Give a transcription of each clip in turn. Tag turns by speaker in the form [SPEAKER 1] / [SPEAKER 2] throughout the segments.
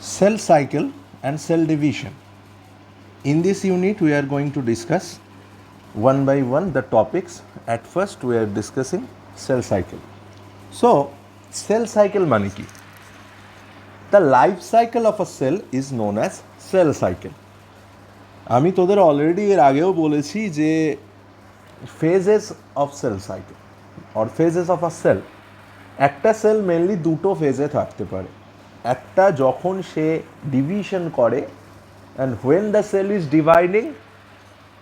[SPEAKER 1] Cell cycle and cell division. In this unit, we are going to discuss one by one the topics. At first, we are discussing cell cycle. So, cell cycle মানে কি? The life cycle of a cell is known as cell cycle. আমি তোদের already এর আগেও বলেছি যে phases of cell cycle or phases of a cell. একটা cell mainly দুটো ফেজে থাকতে পারে। একটা যখন সে ডিভিশন করে and when the cell is dividing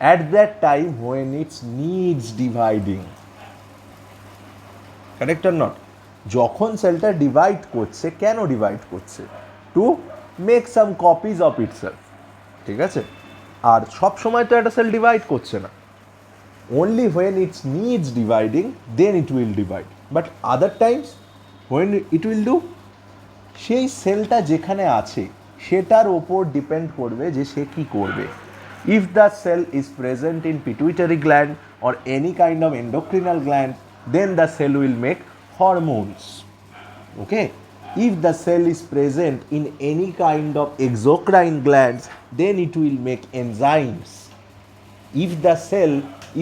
[SPEAKER 1] at that time when it's needs dividing, correct or not? যখন সেলটা ডিভাইড করছে, কেন ডিভাইড করছে? To make some copies of itself, ঠিক আছে? আর সব সময় তো একটা সেল ডিভাইড করছে না। Only when it needs dividing, then it will divide. But other times, when it will do, সেই সেলটা যেখানে আছে সেটার ওপর ডিপেন্ড করবে যে সে কী করবে। If the cell is present in pituitary gland or any kind of endocrinal gland, then the cell will make hormones. Okay? If the cell is present in any kind of exocrine glands, then it will make enzymes. If the cell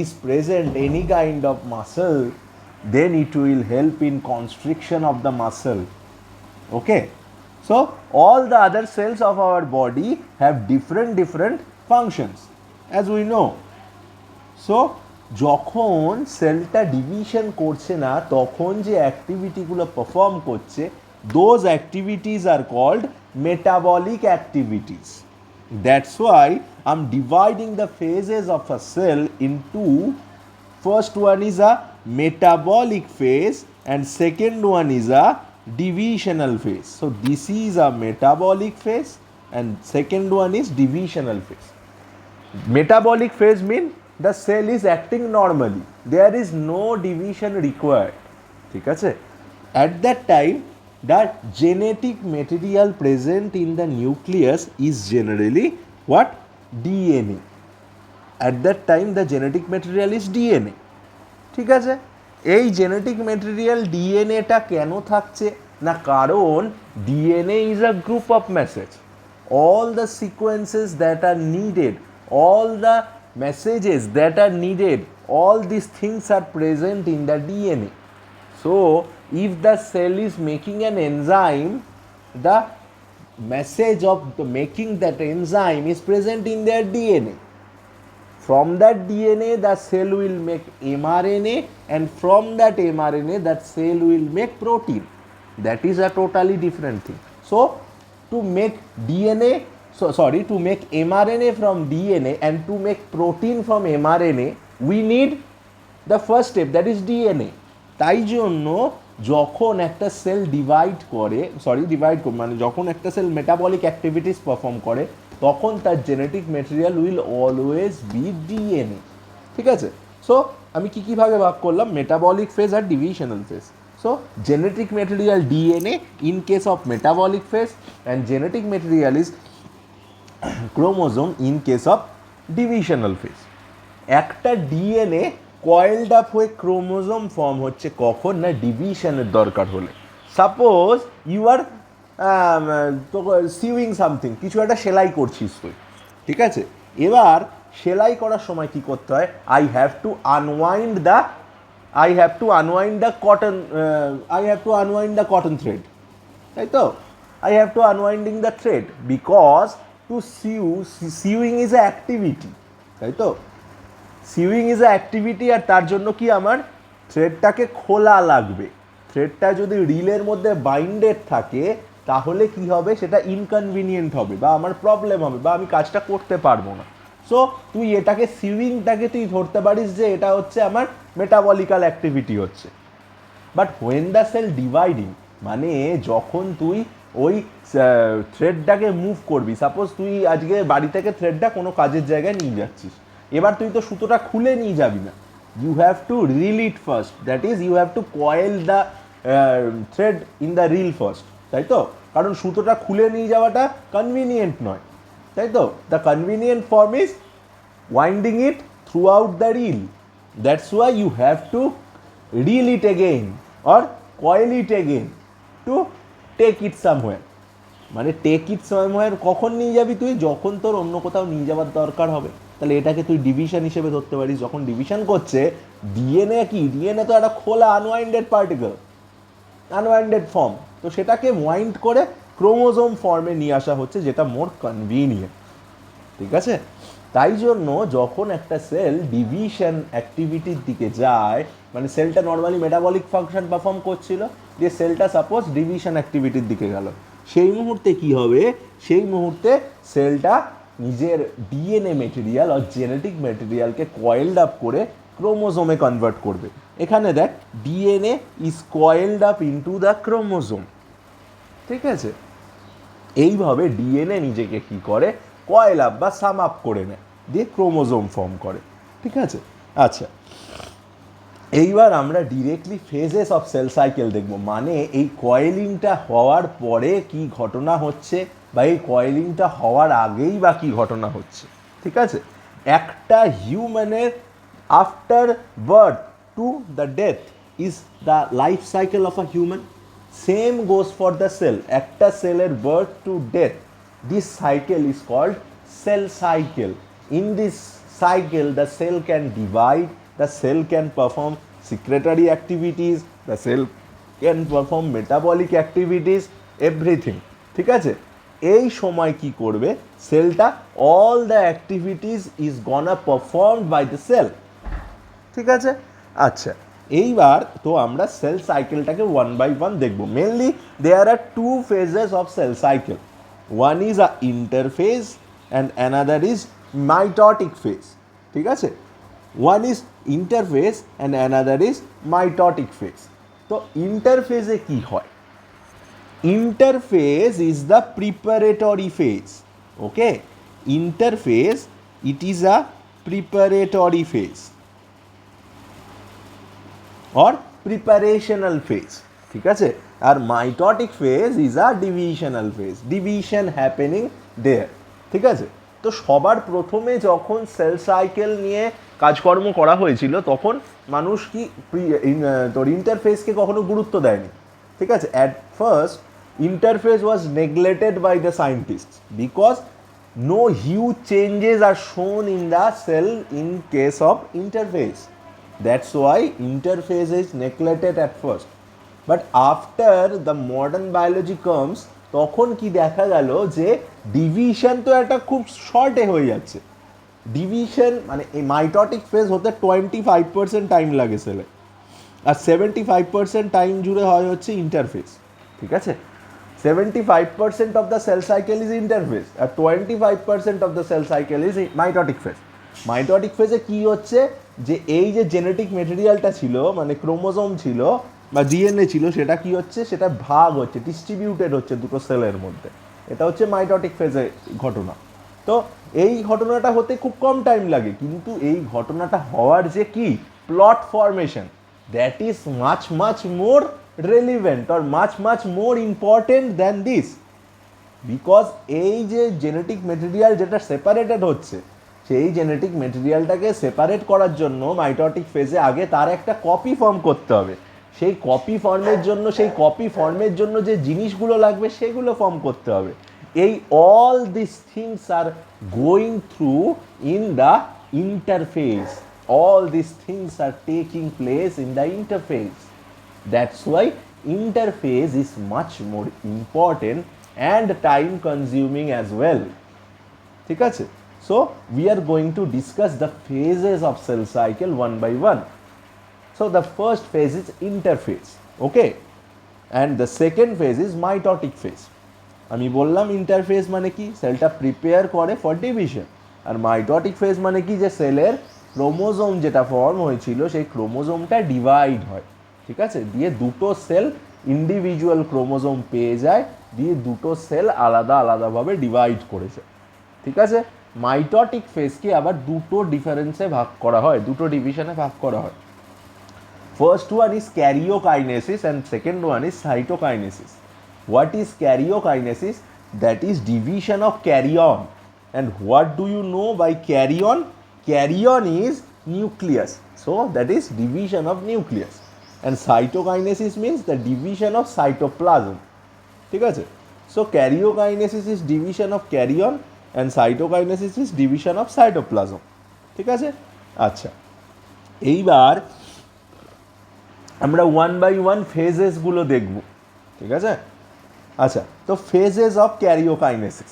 [SPEAKER 1] is present any kind of muscle, then it will help in constriction of the muscle. Okay, so all the other cells of our body have different functions, as we know. So যখন সেলটা division করছে না তখন যে অ্যাক্টিভিটিগুলো perform করছে, those activities are called metabolic activities. That's why I'm dividing the phases of a cell into, first one is a metabolic phase and second one is a divisional phase. So this is a metabolic phase and second one is divisional phase. Metabolic phase means the cell is acting normally. There is no division required. ঠিক আছে? At that time, the genetic material present in the nucleus is generally what? DNA. At that time, the genetic material is DNA. ঠিক আছে? এই genetic material ডিএনএটা কেন থাকছে না? কারণ DNA is a group of message. All the sequences that are needed, all the messages that are needed, all these things are present in the DNA. So if the cell is making an enzyme, the message of the making that enzyme is present in their DNA. From that DNA the cell will make mRNA, and from that mRNA that cell will make protein. That is a totally different thing. So to make DNA, to make mRNA from DNA and to make protein from mRNA, we need the first step, that is DNA. তাই জন্য যখন একটা sell মানে যখন একটা sell metabolic activities perform করে তখন তার genetic material will always be DNA. ঠিক আছে? সো আমি কী ভাগে ভাগ করলাম? মেটাবলিক ফেজ আর divisional phase. So genetic material DNA in case of metabolic phase and genetic material is chromosome in case of divisional phase. একটা ডিএনএ কয়েলড আপ হয়ে ক্রোমোজোম ফর্ম হচ্ছে কখন? না ডিভিশনের দরকার হলে। Suppose you are sewing something, কিছু একটা সেলাই করছিস তুই, ঠিক আছে? এবার সেলাই করার সময় কি করতে হয়? I have to unwind the cotton thread, তাই তো? I have to unwinding the thread because to sewing is a activity, তাই তো? সিউইং ইজ আ অ্যাক্টিভিটি, আর তার জন্য কি আমার থ্রেডটাকে খোলা লাগবে। থ্রেডটা যদি রিলের মধ্যে বাইন্ডেড থাকে তাহলে কি হবে? সেটা ইনকনভিনিয়েন্ট হবে বা আমার প্রবলেম হবে বা আমি কাজটা করতে পারবো না। সো তুই এটাকে সিউইংটাকে তুই ধরতে পারিস যে এটা হচ্ছে আমার মেটাবলিক্যাল অ্যাক্টিভিটি হচ্ছে। But when the cell dividing, মানে যখন তুই ওই থ্রেডটাকে মুভ করবি, সাপোজ তুই আজকে বাড়ি থেকে থ্রেডটা কোনো কাজের জায়গায় নিয়ে যাচ্ছিস, এবার তুই তো সুতোটা খুলে নিয়ে যাবি না, you have to reel it first, that is you have to coil the thread in the reel first, তাই তো? কারণ সুতোটা খুলে নিয়ে যাওয়াটা কনভিনিয়েন্ট নয়, তাই তো? The convenient form is winding it throughout the reel, that's why you have to reel it again or coil it again to take it somewhere. মানে টেক ইট সামওয়্যার কখন নিয়ে যাবি তুই, যখন তোর অন্য কোথাও নিয়ে যাওয়ার দরকার হবে। তাহলে এটাকে তুই ডিভিশন হিসেবে ধরতে পারিস। যখন ডিভিশন করছে, ডিএনএ কি, ডিএনএ তো একটা খোলা আনওয়াইন্ডেড পার্টিকেল, আনওয়াইন্ডেড ফর্ম, তো সেটাকে ওয়াইন্ড করে ক্রোমোজোম ফর্মে নিয়ে আসা হচ্ছে, যেটা মোর কনভিনিয়েন্ট। ঠিক আছে, তাই জন্য যখন একটা সেল ডিভিশন অ্যাক্টিভিটির দিকে যায়, মানে সেলটা নর্মালি মেটাবলিক ফাংশন পারফর্ম করছিল, যে সেলটা সাপোজ ডিভিশন অ্যাক্টিভিটির দিকে গেল, সেই মুহূর্তে কি হবে, সেই মুহূর্তে সেলটা নিজের ডিএনএ মেটেরিয়াল আর জেনেটিক মেটেরিয়ালকে কয়েলড আপ করে ক্রোমোজোমে কনভার্ট করবে। এখানে দেখ, DNA is coiled up into the chromosome. ঠিক আছে, এইভাবে ডিএনএ নিজেকে কি করে, কয়েল আপ বা সাম আপ করে নেয়, দিয়ে ক্রোমোজোম ফর্ম করে। ঠিক আছে, আচ্ছা, এইবার আমরা directly phases of cell cycle দেখব। মানে এই কয়েলিংটা হওয়ার পরে কি ঘটনা হচ্ছে, বা এই কয়েলিংটা হওয়ার আগেই বা কি ঘটনা হচ্ছে। ঠিক আছে, একটা হিউম্যানের after birth to the death is the life cycle of a human. Same goes for the cell. একটা সেলের birth to death, this cycle is called cell cycle. In this cycle, the cell can divide, the cell can perform secretory activities, the cell can perform metabolic activities, everything. ঠিক আছে, এই সময় কি করবে সেলটা, all the activities is gonna performed by the cell. ঠিক আছে, আচ্ছা, এইবার তো আমরা সেল সাইকেলটাকে ওয়ান বাই ওয়ান দেখবো। Mainly there are two phases of cell cycle. One is a interphase and another is mitotic phase. ঠিক আছে, one is interphase and another is mitotic phase. তো ইন্টারফেজে কি হয়, interphase is the preparatory phase. Okay, interphase, it is a preparatory phase or preparational phase. ঠিক আছে, আর mitotic phase is a divisional phase, division happening there. ঠিক আছে, তো সবার প্রথমে যখন সেল সাইকেল নিয়ে কাজকর্ম করা হয়েছিল, তখন মানুষ কি তোর ইন্টারফেসকে কখনো গুরুত্ব দেয়নি। ঠিক আছে, at first interface was neglected by the scientist because no huge changes are shown in the cell in case of interface. That's why interface is neglected at first. But after the modern biology comes, তখন কি দেখা গেল যে division তো একটা খুব শর্টে হয়ে যাচ্ছে। ডিভিশন মানে এই মাইটোটিক ফেজ হতে 25% টাইম লাগে সেলে, আর 75% টাইম জুড়ে হয় হচ্ছে ইন্টারফেস। ঠিক আছে, 75% of the cell cycle is interphase আর 25% of the cell cycle is mitotic phase. Mitotic ফেজে কি হচ্ছে, যে এই যে জেনেটিক মেটেরিয়ালটা ছিল, মানে ক্রোমোজোম ছিল বা ডিএনএ ছিল, সেটা কি হচ্ছে, সেটা ভাগ হচ্ছে, ডিস্ট্রিবিউটেড হচ্ছে দুটো সেলের মধ্যে। এটা হচ্ছে মাইটোটিক ফেজের ঘটনা। তো এই ঘটনাটা হতে খুব কম টাইম লাগে, কিন্তু এই ঘটনাটা হওয়ার যে কি plot formation, that is much much more relevant or much more important than this, because এই যে জেনেটিক মেটেরিয়াল যেটা সেপারেটেড হচ্ছে, সেই জেনেটিক মেটেরিয়ালটাকে সেপারেট করার জন্য মাইটোটিক ফেজে আগে তার একটা কপি ফর্ম করতে হবে। সেই কপি ফর্মের জন্য যে জিনিসগুলো লাগবে সেগুলো ফর্ম করতে হবে। এই all this things are going through in the interface, all this things are taking place in the interface. That's why interphase is much more important and time consuming as well. ঠিক আছে, so we are going to discuss the phases of cell cycle one by one. So the first phase is interphase, okay, and the second phase is mitotic phase. আমি বললাম interphase মানে কি, সেলটা prepare করে for division, আর mitotic phase মানে কি, যে সেলের ক্রোমোজোম যেটা ফর্ম হয়েছিল সেই ক্রোমোজোমটা ডিভাইড হয়। ঠিক আছে, দিয়ে দুটো সেল ইন্ডিভিজুয়াল ক্রোমোজোম পেয়ে যায়, দিয়ে দুটো সেল আলাদা আলাদাভাবে ডিভাইড করেছে। ঠিক আছে, মাইটোটিক ফেজকে আবার দুটো ডিফারেন্সে ভাগ করা হয়, দুটো ডিভিশনে ভাগ করা হয়। First one is karyokinesis and second one is cytokinesis. What is karyokinesis? That is division of karyon. And what do you know by karyon? Karyon is nucleus. So that is division of nucleus. And cytokinesis means the division of cytoplasm. ঠিক আছে, So karyokinesis is division of carrion and cytokinesis is division of cytoplasm. ঠিক আছে? আচ্ছা, এইবার আমরা one by one ফেজেসগুলো দেখব। ঠিক আছে? আচ্ছা, তো ফেজেস অফ ক্যারিওকাইনেসিস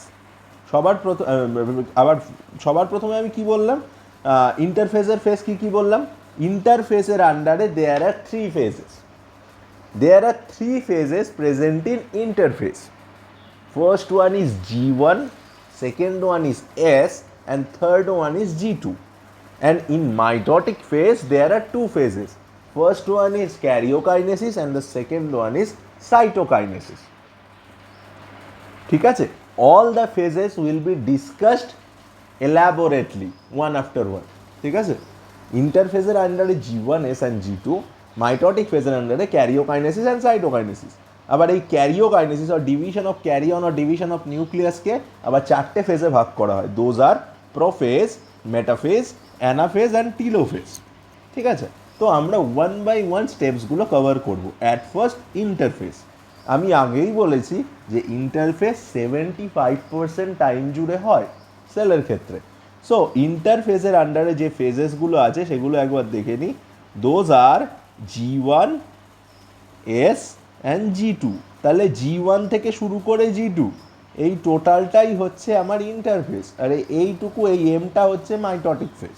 [SPEAKER 1] সবার প্রথমে আমি কি বললাম, ইন্টারফেজের ফেজ কি কি বললাম। ইন্টারফেজের আন্ডারে there are three phases, there are three phases present in interphase. First one is G1, second one is S, and third one is G2. And in mitotic phase there are two phases. First one is karyokinesis and the second one is cytokinesis. ঠিক আছে? All the phases will be discussed elaborately one after one. ঠিক আছে? ইন্টারফেজের আন্ডারে G1, S and G2, mitotic ফেজের আন্ডারে karyokinesis and cytokinesis. আবার এই karyokinesis or division of karyon or division of নিউক্লিয়াসকে আবার চারটে ফেজে ভাগ করা হয়। Those are prophase, metaphase, anaphase and telophase. ঠিক আছে? তো আমরা ওয়ান বাই ওয়ান স্টেপসগুলো কভার করব। At first interphase. আমি আগেই বলেছি যে ইন্টারফেস 75% টাইম জুড়ে হয় সেলের ক্ষেত্রে। সো ইন্টারফেজের আন্ডারে যে ফেজেসগুলো আছে সেগুলো একবার দেখে নিই। Those are G1, S and G2। তাহলে G1 থেকে শুরু করে G2 এই টোটালটাই হচ্ছে আমার ইন্টারফেস, আর এইটুকু এই এমটা হচ্ছে মাইটোটিক ফেজ।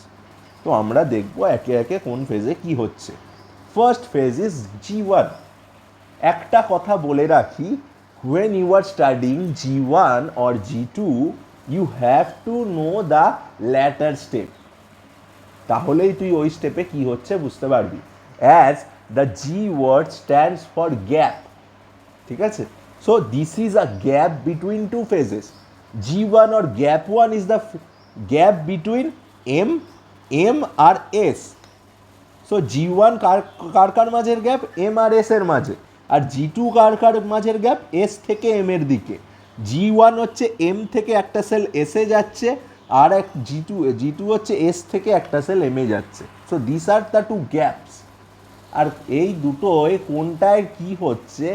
[SPEAKER 1] তো আমরা দেখব একে একে কোন ফেজে কি হচ্ছে। First phase is G1। একটা কথা বলে রাখি, when you are studying G1 or G2 you have to know the latter step, তাহলেই তুই ওই স্টেপে কি হচ্ছে বুঝতে পারবি। As the G word stands for gap। ঠিক আছে? So this is a gap between two phases. G1 or gap 1 is the gap between M আর S। সো G1 কার মাঝের গ্যাপ? M আর S এর মাঝে। আর G2 কার মাঝের গ্যাপ? S থেকে M এর দিকে। G1 হচ্ছে M থেকে একটা সেল S এ যাচ্ছে, আর এক G2 হচ্ছে S থেকে একটা সেল M এ যাচ্ছে। So this are the two gaps. আর এই দুটোয় কোনটায় কি হচ্ছে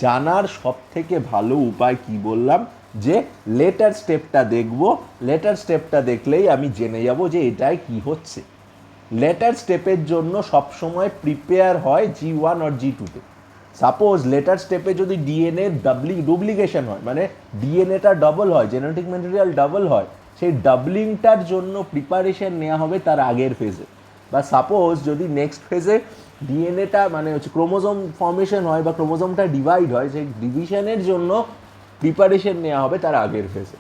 [SPEAKER 1] জানার সব থেকে ভালো উপায় কি বললাম, যে লেটার স্টেপটা দেখব। লেটার স্টেপটা দেখলেই আমি জেনে যাব যে এটাই কি হচ্ছে। লেটার স্টেপের জন্য সবসময় প্রিপেয়ার হয় G1 আর G2-তে। সাপোজ লেটার স্টেপে যদি ডিএনএ ডুপ্লিকেশন হয়, মানে ডিএনএটা ডবল হয়, জেনেটিক ম্যাটেরিয়াল ডবল হয়, সেই ডাবলিংটার জন্য প্রিপারেশন নেওয়া হবে তার আগের ফেজে। বা সাপোজ যদি নেক্সট ফেজে ডিএনএটা মানে হচ্ছে ক্রোমোজোম ফর্মেশন হয় বা ক্রোমোজোমটা ডিভাইড হয়, সেই ডিভিশনের জন্য প্রিপারেশন নেওয়া হবে তার আগের ফেজে।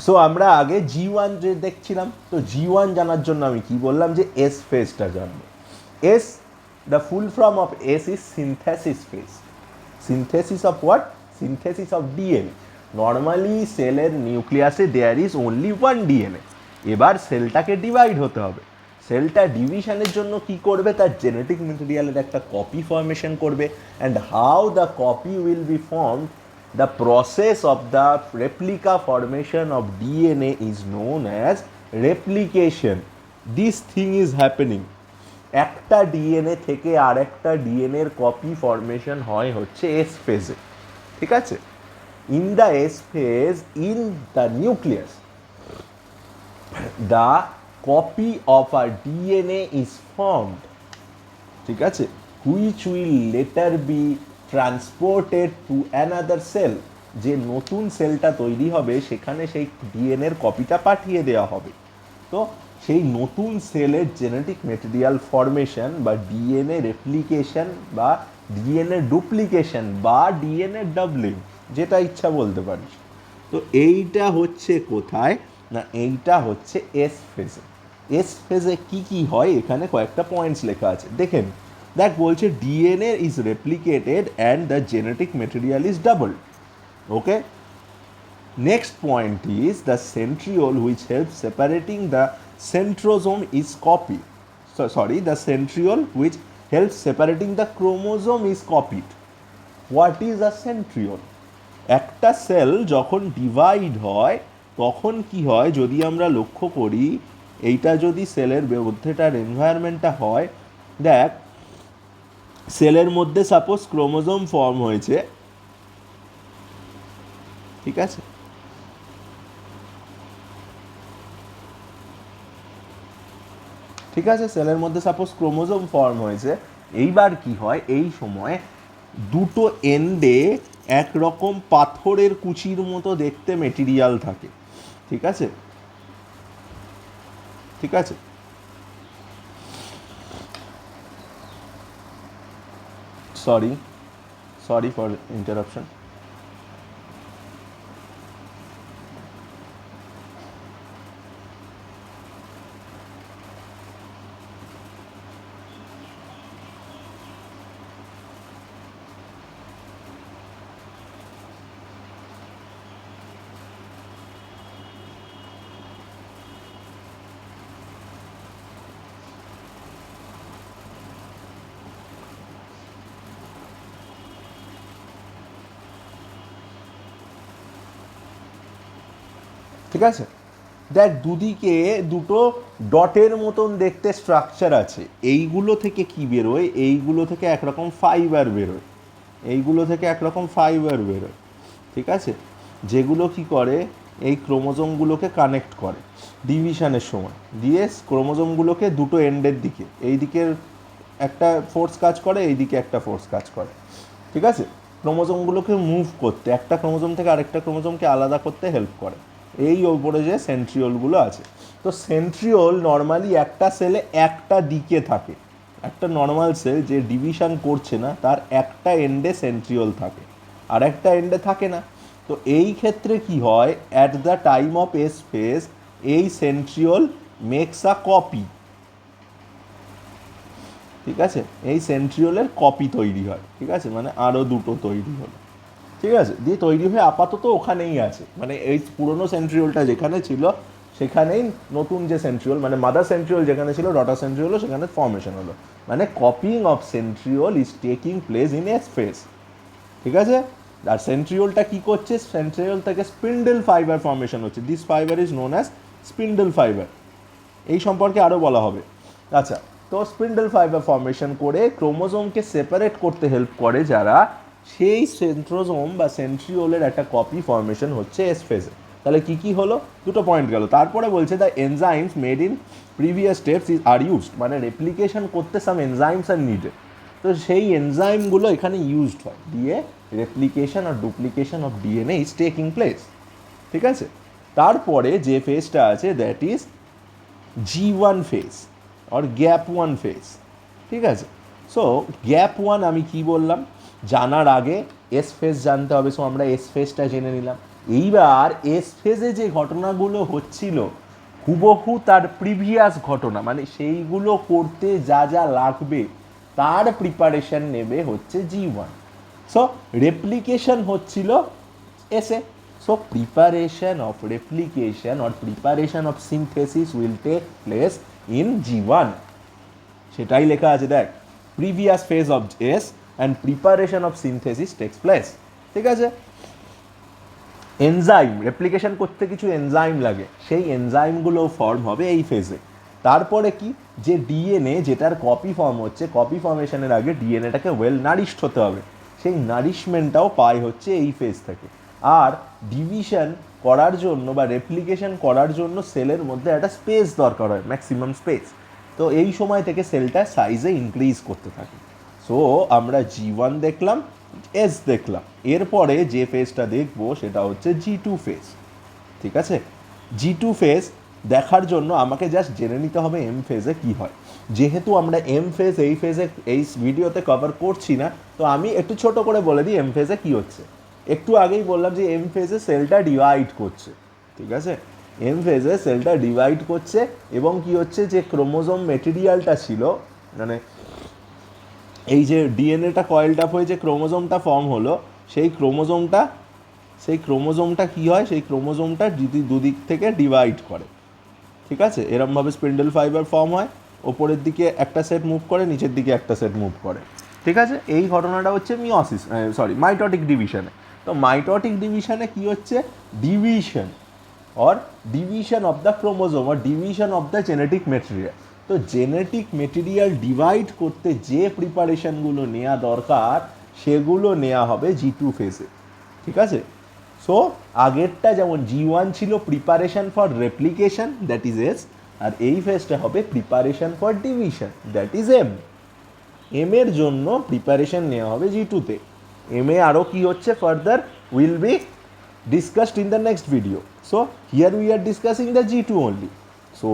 [SPEAKER 1] সো আমরা আগে G1 যে দেখছিলাম, তো G1 জানার জন্য আমি কি বললাম যে এস ফেজটা জানবো। S, the full form of S is synthesis phase. Synthesis of what? Synthesis of DNA. Normally সেলের নিউক্লিয়াসে there is only one DNA. এবার সেলটাকে ডিভাইড হতে হবে। সেলটা ডিভিশনের জন্য কি করবে? তার জেনেটিক ম্যাটেরিয়ালের একটা কপি ফর্মেশন করবে। And how the copy will be formed, the process of the replica formation of DNA is known as replication. This thing is happening. একটা ডিএনএ থেকে আরেকটা ডিএনএর কপি ফর্মেশন হয় হচ্ছে এস ফেজে। ঠিক আছে? In the S phase in the nucleus the copy of a DNA is formed. ঠিক আছে? Which will later be transported to another cell. যে নতুন সেলটা তৈরি হবে সেখানে সেই ডিএনএর কপিটা পাঠিয়ে দেওয়া হবে। তো সেই নতুন সেলের জেনেটিক ম্যাটেরিয়াল ফর্মেশন বা ডিএনএ রেপ্লিকেশন বা ডিএনএ ডুপ্লিকেশন বা ডিএনএ ডাবলিং, যেটা ইচ্ছা বলতে পারিস। তো এইটা হচ্ছে কোথায় না, এইটা হচ্ছে এস ফেজে। এস ফেজে কি কি হয় এখানে কয়েকটা পয়েন্টস লেখা আছে, দেখেন। দেখ বলছে DNA is replicated and the genetic material is doubled. Okay, next point is the centriole which help separating the centrosome is copy, the centriole which help separating the chromosome is copied. What is a centriole? একটা cell যখন divide হয় তখন কি হয়, যদি আমরা লক্ষ্য করি, এইটা যদি সেলের মধ্যেটার এনভায়রনমেন্টটা হয়, দেখ সেলের মধ্যে সাপোজ ক্রোমোজোম ফর্ম হয়েছে, ঠিক আছে? ঠিক আছে, সেলের মধ্যে সাপোজ ক্রোমোজোম ফর্ম হয়েছে, এইবার কি হয়, এই সময় দুটো এন্ডে একরকম পাথরের কুচির মতো দেখতে মেটেরিয়াল থাকে। ঠিক আছে? ঠিক আছে, সরি, সরি ফর ইন্টারাপশন। ঠিক আছে, দেখ দুদিকে দুটো ডটের মতন দেখতে স্ট্রাকচার আছে, এইগুলো থেকে কি বেরোয়, এইগুলো থেকে একরকম ফাইবার বেরোয়, এইগুলো থেকে একরকম ফাইবার বেরোয়। ঠিক আছে, যেগুলো কি করে, এই ক্রোমোজোমগুলোকে কানেক্ট করে ডিভিশনের সময়, দিয়ে ক্রোমোজোমগুলোকে দুটো এন্ডের দিকে, এই দিকের একটা ফোর্স কাজ করে, এই দিকে একটা ফোর্স কাজ করে। ঠিক আছে, ক্রোমোজোমগুলোকে মুভ করতে, একটা ক্রোমোজোম থেকে আরেকটা ক্রোমোজোমকে আলাদা করতে হেল্প করে এই ওপরে যে সেন্ট্রিওলগুলো আছে। তো সেন্ট্রিওল নর্মালি একটা সেলে একটা দিকে থাকে, একটা নর্মাল সেল যে ডিভিশন করছে না তার একটা এন্ডে সেন্ট্রিওল থাকে, আর একটা এন্ডে থাকে না। তো এই ক্ষেত্রে কি হয়, at the time of S phase এই সেন্ট্রিওল মেক্স আ কপি। ঠিক আছে, এই সেন্ট্রিওলের কপি তৈরি হয়। ঠিক আছে, মানে আরও দুটো তৈরি হলো। ঠিক আছে, দিয়ে তৈরি হয়ে আপাতত ওখানেই আছে, মানে এই পুরনো সেন্ট্রিওলটা যেখানে ছিল সেখানেই নতুন যে সেন্ট্রিওল, মানে মাদার সেন্ট্রিওল যেখানে ছিল ডটার সেন্ট্রিওলও সেখানে ফর্মেশন হলো, মানে copying of centriole is taking place in a space. ঠিক আছে, আর সেন্ট্রিওলটা কি করছে, সেন্ট্রিওল থেকে স্পিন্ডল ফাইবার ফর্মেশন হচ্ছে, this fibre is known as spindle fibre, এই সম্পর্কে আরও বলা হবে। আচ্ছা, তো স্পিন্ডল ফাইবার ফর্মেশন করে ক্রোমোজোমকে সেপারেট করতে হেল্প করে যারা, সেই সেন্ট্রোজোম বা সেন্ট্রিওলের একটা কপি ফর্মেশন হচ্ছে এস ফেজে। তাহলে কি কি হলো, দুটো পয়েন্ট গেল। তারপরে বলছে the enzymes made in previous steps is are used, মানে রেপ্লিকেশন করতে সাম এনজাইমস আর নিডেড, তো সেই এনজাইমগুলো এখানে ইউজড হয়, দিয়ে রেপ্লিকেশন আর duplication of DNA is taking place. ঠিক আছে, তারপরে যে ফেজটা আছে that is G1 phase or gap one phase. ঠিক আছে, সো গ্যাপ ওয়ান আমি কি বললাম, জানার আগে এস ফেজ জানতে হবে, সো আমরা এস ফেজটা জেনে নিলাম। এইবার এস ফেজে যে ঘটনাগুলো হচ্ছিল হুবহু তার প্রিভিয়াস ঘটনা, মানে সেইগুলো করতে যা যা লাগবে তার প্রিপারেশন নেবে হচ্ছে G1। সো রেপ্লিকেশন হচ্ছিল এসে, so preparation of replication or preparation of synthesis will take place in G1, সেটাই লেখা আছে দেখ, previous phase of S and preparation of synthesis takes place। ঠিক আছে, এনজাইম রেপ্লিকেশন করতে কিছু এনজাইম লাগে, সেই এনজাইমগুলো ফর্ম হবে এই ফেজে। তারপরে কি, যে ডিএনএ যেটার কপি ফর্ম হচ্ছে, কপি ফর্মেশনের আগে ডিএনএটাকে ওয়েল নারিশড হতে হবে, সেই নারিশমেন্টটাও পাই হচ্ছে এই ফেজ থেকে। আর ডিভিশন করার জন্য বা রেপ্লিকেশন করার জন্য সেলের মধ্যে একটা স্পেস দরকার হয়, ম্যাক্সিমাম স্পেস, তো এই সময় থেকে সেলটা সাইজে ইনক্রিজ করতে থাকে। সো আমরা G1 দেখলাম, এস দেখলাম, এরপরে যে ফেজটা দেখবো সেটা হচ্ছে G2 ফেজ। ঠিক আছে, G2 ফেজ দেখার জন্য আমাকে জাস্ট জেনে নিতে হবে এম ফেজে কি হয়। যেহেতু আমরা এম ফেজ এই ফেজে এই ভিডিওতে কভার করছি না, তো আমি একটু ছোট করে বলে দিই এম ফেজে কি হচ্ছে। একটু আগেই বললাম যে এম ফেজে সেলটা ডিভাইড করছে। ঠিক আছে, এম ফেজে সেলটা ডিভাইড করছে এবং কি হচ্ছে, যে ক্রোমোজোম মেটেরিয়ালটা ছিল, মানে এই যে ডিএনএটা কয়েলড আপ হয়ে যে ক্রোমোজোমটা ফর্ম হলো, সেই ক্রোমোজোমটা কি হয়, সেই ক্রোমোজোমটা দুদিক থেকে ডিভাইড করে। ঠিক আছে, এরমভাবে স্পিন্ডল ফাইবার ফর্ম হয়, ওপরের দিকে একটা সেট মুভ করে, নিচের দিকে একটা সেট মুভ করে। ঠিক আছে, এই ঘটনাটা হচ্ছে মাইটোটিক ডিভিশনে। তো মাইটোটিক ডিভিশনে কি হচ্ছে, ডিভিশন অফ দ্য ক্রোমোজোম আর division of the genetic material. তো জেনেটিক মেটেরিয়াল ডিভাইড করতে যে প্রিপারেশনগুলো নেওয়া দরকার সেগুলো নেওয়া হবে G2 ফেজে। ঠিক আছে, সো আগেরটা যেমন G1 ছিল preparation for replication, that is S, আর এই ফেজটা হবে preparation for division, that is M. M এর জন্য প্রিপারেশন নেওয়া হবে G2-তে। এম এ আরও কী হচ্ছে further will be discussed in the next video. So here we are discussing the G2 only. So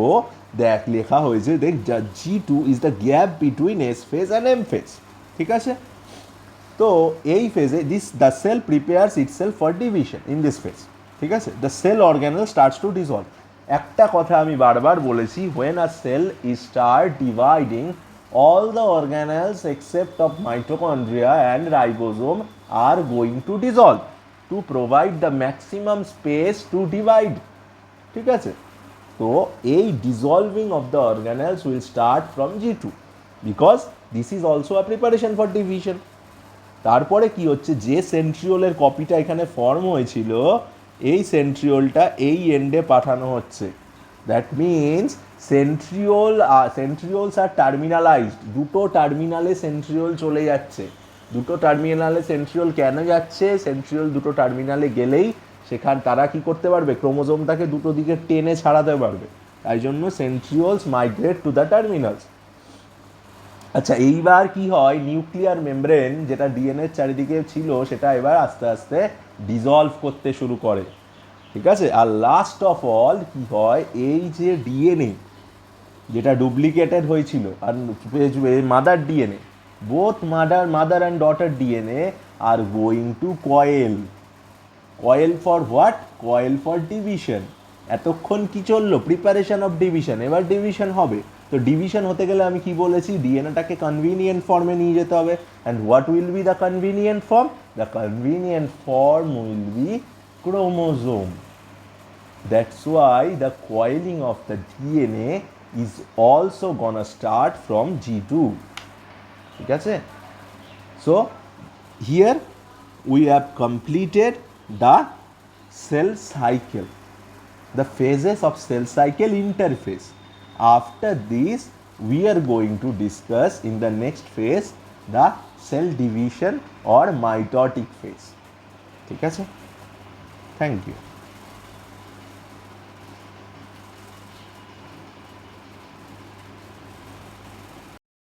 [SPEAKER 1] দেখ লেখা হয়েছে, দেখ G2 is the gap between S phase and M phase, ঠিক আছে। তো এই ফেজে the cell prepares itself for division in this phase, ঠিক আছে। The cell organelle starts to dissolve. একটা কথা আমি বারবার বলেছি, when a cell is start dividing, all the organelles except of mitochondria and ribosome are going to dissolve to provide the maximum space to divide, ঠিক আছে। তো এই dissolving of the organelles will start from G2 because this is also a preparation for division. তারপরে কি হচ্ছে, যে সেন্ট্রিওলের কপিটা এখানে ফর্ম হয়েছিল, এই সেন্ট্রিওলটা এই এন্ডে পাঠানো হচ্ছে। দ্যাট মিনস সেন্ট্রিওলস আর টার্মিনালাইজড, দুটো টার্মিনালে সেন্ট্রিওল চলে যাচ্ছে। দুটো টার্মিনালে সেন্ট্রিওল কেন যাচ্ছে, সেন্ট্রিওল দুটো টার্মিনালে গেলেই তারা কি করতে পারবে, ক্রোমোজোমটাকে দুটো দিকে টেনে ছাড়াতে পারবে, তাই জন্য centrioles migrate to the terminals. আচ্ছা, এইবার কি হয়, নিউক্লিয়ার মেমব্রেন যেটা ডিএনএর চারিদিকে ছিল সেটা এবার আস্তে আস্তে ডিজলভ করতে শুরু করে, ঠিক আছে। আর লাস্ট অফ অল কি হয়, এই যে ডিএনএ যেটা ডুপ্লিকেটেড হয়েছিল আর mother DNA, both mother and daughter DNA are going to coil for what, coil for division. এতক্ষণ কি চললো, প্রিপারেশন অফ ডিভিশন, এবার ডিভিশন হবে। তো ডিভিশন হতে গেলে আমি কি বলেছি, ডিএনএটাকে কনভিনিয়েন্ট ফর্মে নিয়ে যেতে হবে। And what will be the convenient form, the convenient form will be chromosome. That's why the coiling of the DNA is also gonna start from G2, ঠিক আছে। So here we have completed the cell cycle, the phases of cell cycle interphase. After this we are going to discuss in the next phase the cell division or mitotic phase, ঠিক আছে। Thank you.